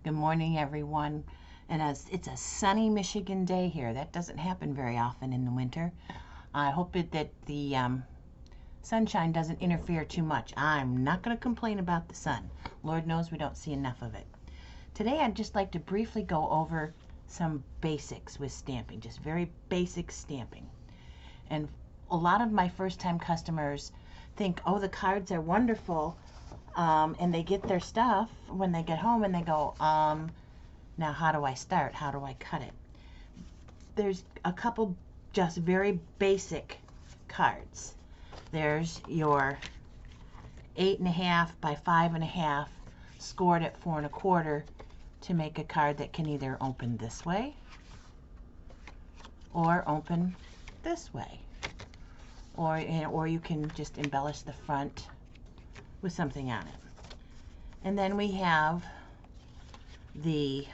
Good morning, everyone. And as it's a sunny Michigan day here, that doesn't happen very often in the winter. I hope that the sunshine doesn't interfere too much. I'm not going to complain about the sun. Lord knows we don't see enough of it. Today, I'd just like to briefly go over some basics with stamping, just very basic stamping. And a lot of my first-time customers think, oh, the cards are wonderful, and they get their stuff when they get home and they go, now how do I start? How do I cut it? There's a couple just very basic cards. There's your 8.5 by 5.5 scored at 4 1/4 to make a card that can either open this way or open this way. Or you can just embellish the front with something on it. And then we have the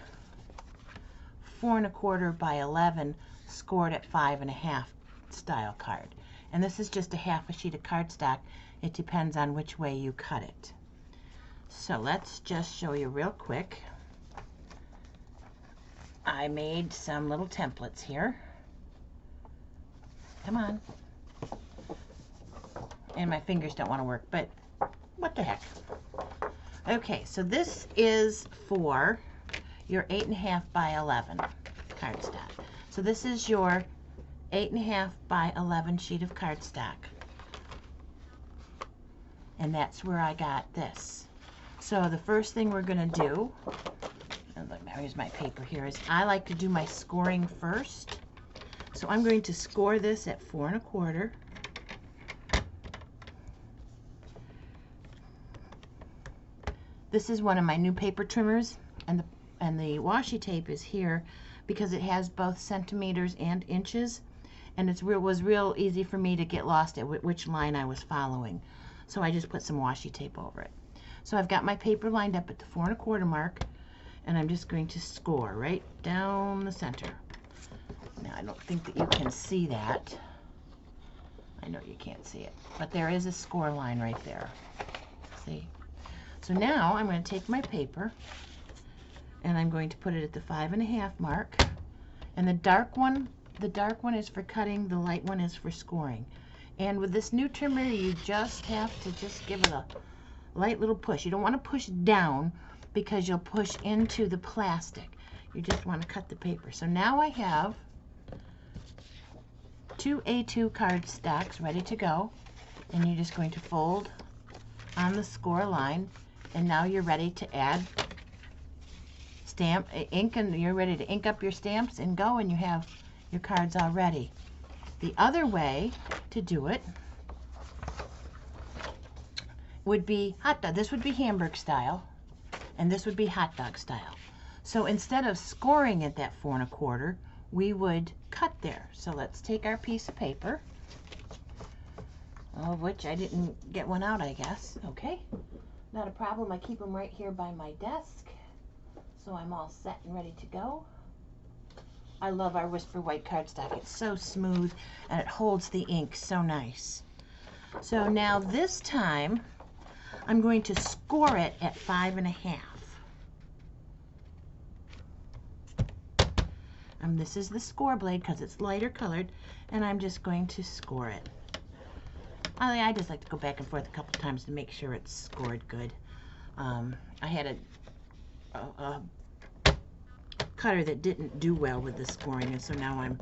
4 1/4 by 11 scored at 5.5 style card. And this is just a half a sheet of cardstock. It depends on which way you cut it. So let's just show you real quick. I made some little templates here. Come on. And my fingers don't want to work, but what the heck. Okay, so this is for your 8.5 by 11 cardstock. So this is your 8.5 by 11 sheet of cardstock. And that's where I got this. So the first thing we're going to do, and look, here's my paper here, is I like to do my scoring first. So I'm going to score this at 4 1/4. This is one of my new paper trimmers, and the washi tape is here because it has both centimeters and inches, and it was real easy for me to get lost at which line I was following. So I just put some washi tape over it. So I've got my paper lined up at the 4 1/4 mark, and I'm just going to score right down the center. Now I don't think that you can see that. I know you can't see it, but there is a score line right there. See? So now I'm going to take my paper and I'm going to put it at the 5.5 mark. And the dark one is for cutting, the light one is for scoring. And with this new trimmer, you just have to give it a light little push. You don't want to push down because you'll push into the plastic. You just want to cut the paper. So now I have 2 A2 card stacks ready to go. And you're just going to fold on the score line. And now you're ready to add ink, and you're ready to ink up your stamps and go, and you have your cards all ready. The other way to do it would be hot dog. This would be Hamburg style, and this would be hot dog style. So instead of scoring at that 4 1/4, we would cut there. So let's take our piece of paper, of which I didn't get one out, I guess. Okay. Not a problem. I keep them right here by my desk, so I'm all set and ready to go. I love our Whisper White cardstock. It's so smooth and it holds the ink so nice. So now this time I'm going to score it at 5.5. This is the score blade because it's lighter colored, and I'm just going to score it. I just like to go back and forth a couple times to make sure it's scored good. I had a cutter that didn't do well with the scoring, and so now I'm,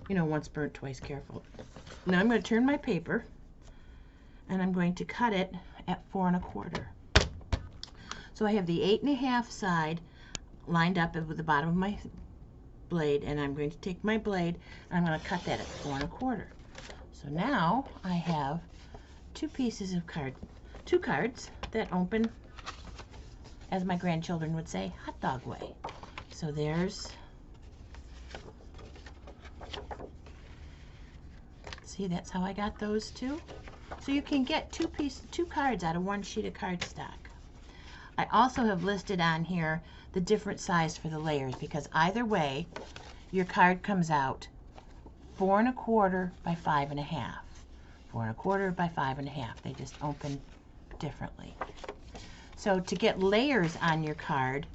once burnt, twice careful. Now I'm going to turn my paper, and I'm going to cut it at 4 1/4. So I have the 8.5 side lined up with the bottom of my blade, and I'm going to take my blade and I'm going to cut that at 4 1/4. So now I have two cards that open, as my grandchildren would say, hot dog way. So see, that's how I got those two. So you can get two cards out of one sheet of cardstock. I also have listed on here the different size for the layers, because either way your card comes out 4 1/4 by 5.5. 4 1/4 by 5.5. They just open differently. So to get layers on your card,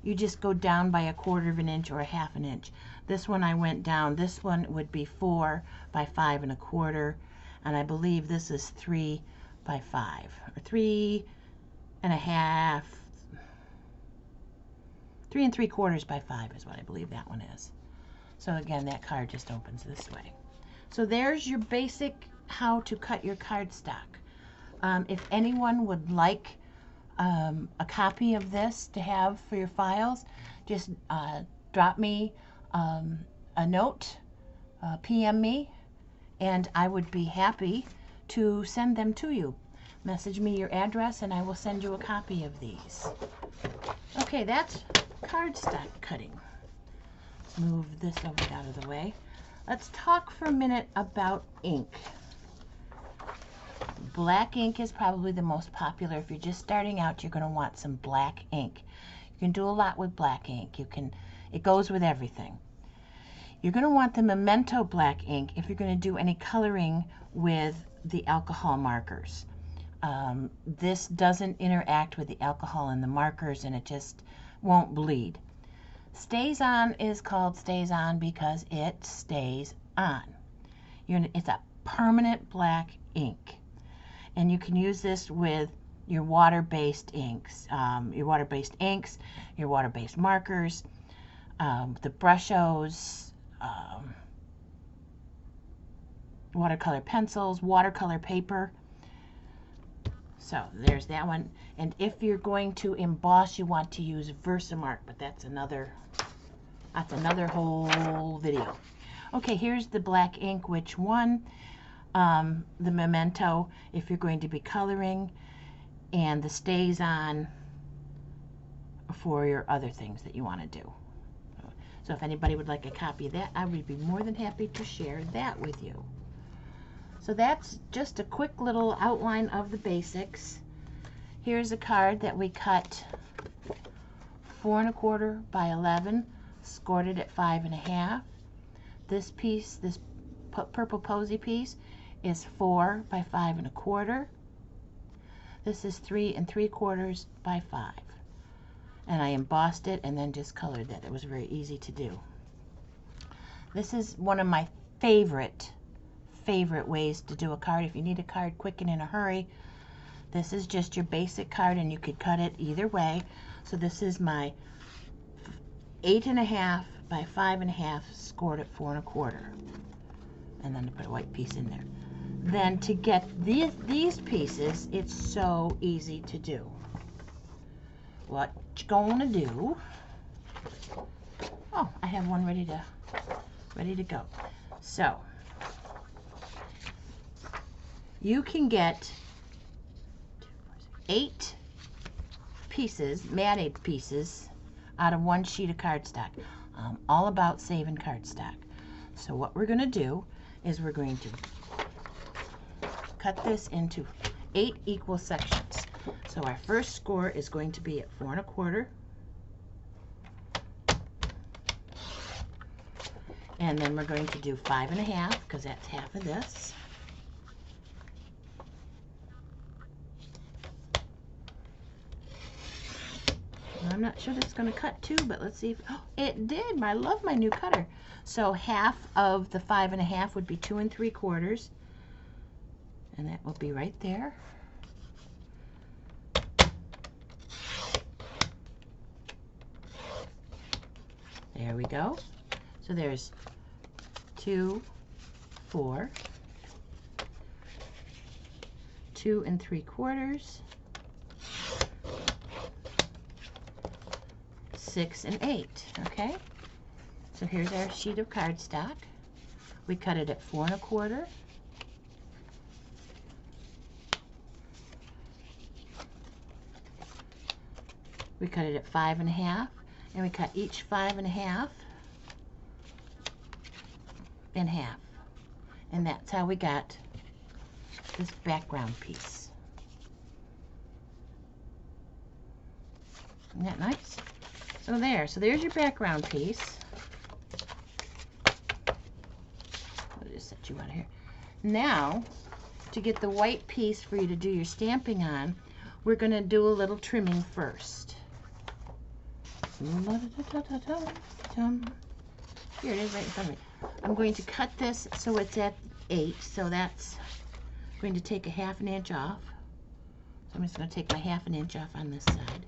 you just go down by 1/4 of an inch or 1/2 an inch. This one I went down. This one would be 4 by 5 1/4, and I believe this is 3 by 5, or 3 1/2, 3 3/4 by 5 is what I believe that one is. So again, that card just opens this way. So there's your basic how to cut your cardstock. If anyone would like a copy of this to have for your files, just drop me a note, PM me, and I would be happy to send them to you. Message me your address and I will send you a copy of these. Okay, that's cardstock cutting. Let's move this over out of the way. Let's talk for a minute about ink. Black ink is probably the most popular. If you're just starting out, you're going to want some black ink. You can do a lot with black ink. It goes with everything. You're going to want the Memento black ink if you're going to do any coloring with the alcohol markers. This doesn't interact with the alcohol in the markers, and it just won't bleed. Stays on is called stays on because it stays on. It's a permanent black ink. And you can use this with your water-based inks, your water-based markers, the Brushos, watercolor pencils, watercolor paper. So there's that one. And if you're going to emboss, you want to use Versamark, but that's another whole video. Okay, here's the black ink. Which one? The Memento if you're going to be coloring, and the stays on for your other things that you want to do. So if anybody would like a copy of that, I would be more than happy to share that with you. So that's just a quick little outline of the basics. Here's a card that we cut 4 1/4 by 11, scored it at 5 1/2. This piece, this purple posy piece, is 4 by 5 1/4. This is 3 3/4 by 5. And I embossed it and then just colored that. It was very easy to do. This is one of my favorite ways to do a card. If you need a card quick and in a hurry, this is just your basic card, and you could cut it either way. So this is my 8 1/2 by 5 1/2, scored at 4 1/4. And then to put a white piece in there. Then to get these pieces, it's so easy to do. What you're gonna do, oh, I have one ready to go. So you can get 8 pieces, Mat 8 pieces, out of one sheet of cardstock. All about saving cardstock. So what we're gonna do is we're going to cut this into 8 equal sections. So our first score is going to be at 4 1/4, and then we're going to do 5 1/2 because that's half of this. I'm not sure that's going to cut too, but let's see if, oh, it did. I love my new cutter. So half of the 5 1/2 would be 2 3/4, and that will be right there. There we go. So there's 2, 4, 2 3/4, 6 and 8. Okay, so here's our sheet of cardstock. We cut it at 4 1/4, we cut it at 5 1/2, and we cut each 5 1/2 in half, and that's how we got this background piece. Isn't that nice? So there's your background piece. I'll just set you out of here. Now, to get the white piece for you to do your stamping on, we're going to do a little trimming first. Here it is right in front of me. I'm going to cut this so it's at 8, so that's going to take a 1/2 inch off. So I'm just going to take my 1/2 inch off on this side.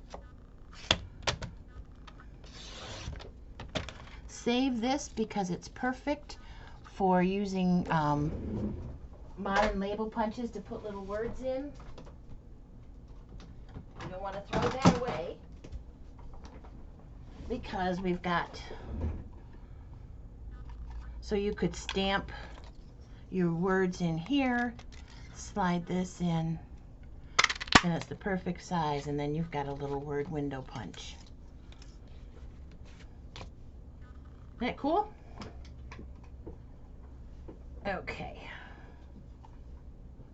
Save this because it's perfect for using modern label punches to put little words in. You don't want to throw that away because we've got, so you could stamp your words in here, slide this in, and it's the perfect size, and then you've got a little word window punch. Isn't that cool? Okay.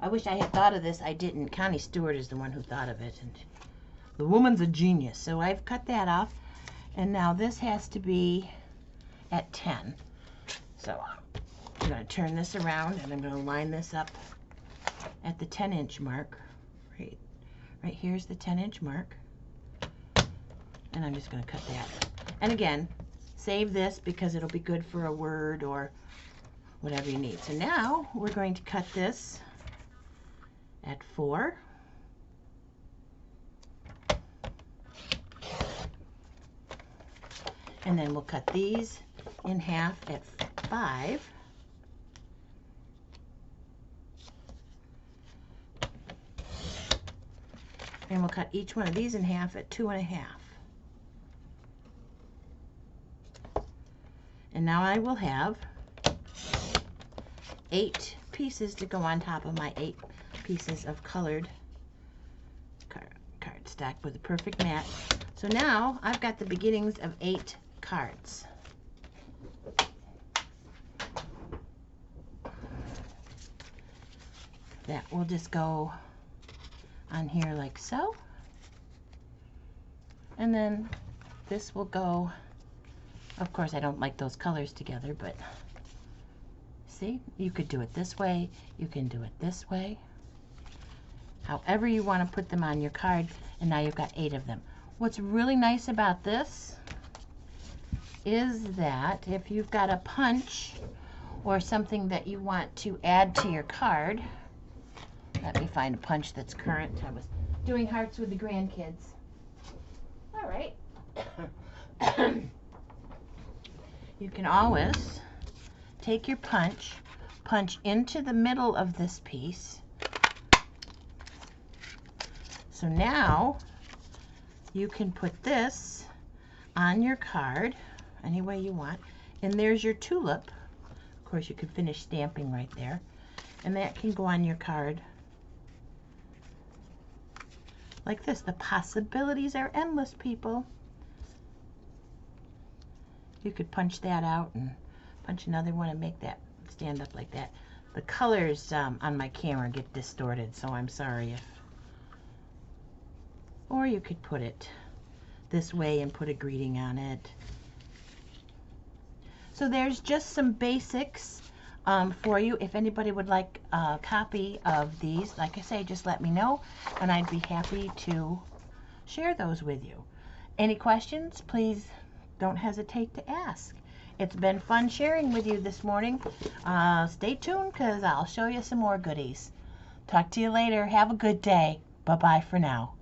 I wish I had thought of this. I didn't. Connie Stewart is the one who thought of it, and the woman's a genius. So I've cut that off, and now this has to be at 10. So I'm going to turn this around, and I'm going to line this up at the 10-inch mark. Right here's the 10-inch mark, and I'm just going to cut that. And again, save this because it'll be good for a word or whatever you need. So now we're going to cut this at 4. And then we'll cut these in half at 5. And we'll cut each one of these in half at 2.5. And now I will have 8 pieces to go on top of my 8 pieces of colored cardstock with a perfect match. So now I've got the beginnings of 8 cards. That will just go on here like so. And then this will go, of course I don't like those colors together, but see, you could do it this way, you can do it this way, however you want to put them on your card, and now you've got 8 of them. What's really nice about this is that if you've got a punch or something that you want to add to your card, let me find a punch that's current. I was doing hearts with the grandkids. All right. You can always take your punch into the middle of this piece. So now you can put this on your card any way you want, and there's your tulip. Of course, you can finish stamping right there, and that can go on your card like this. The possibilities are endless, people. You could punch that out and punch another one and make that stand up like that. The colors on my camera get distorted, so I'm sorry if. Or you could put it this way and put a greeting on it. So there's just some basics for you. If anybody would like a copy of these, like I say, just let me know, and I'd be happy to share those with you. Any questions, please don't hesitate to ask. It's been fun sharing with you this morning. Stay tuned because I'll show you some more goodies. Talk to you later. Have a good day. Bye-bye for now.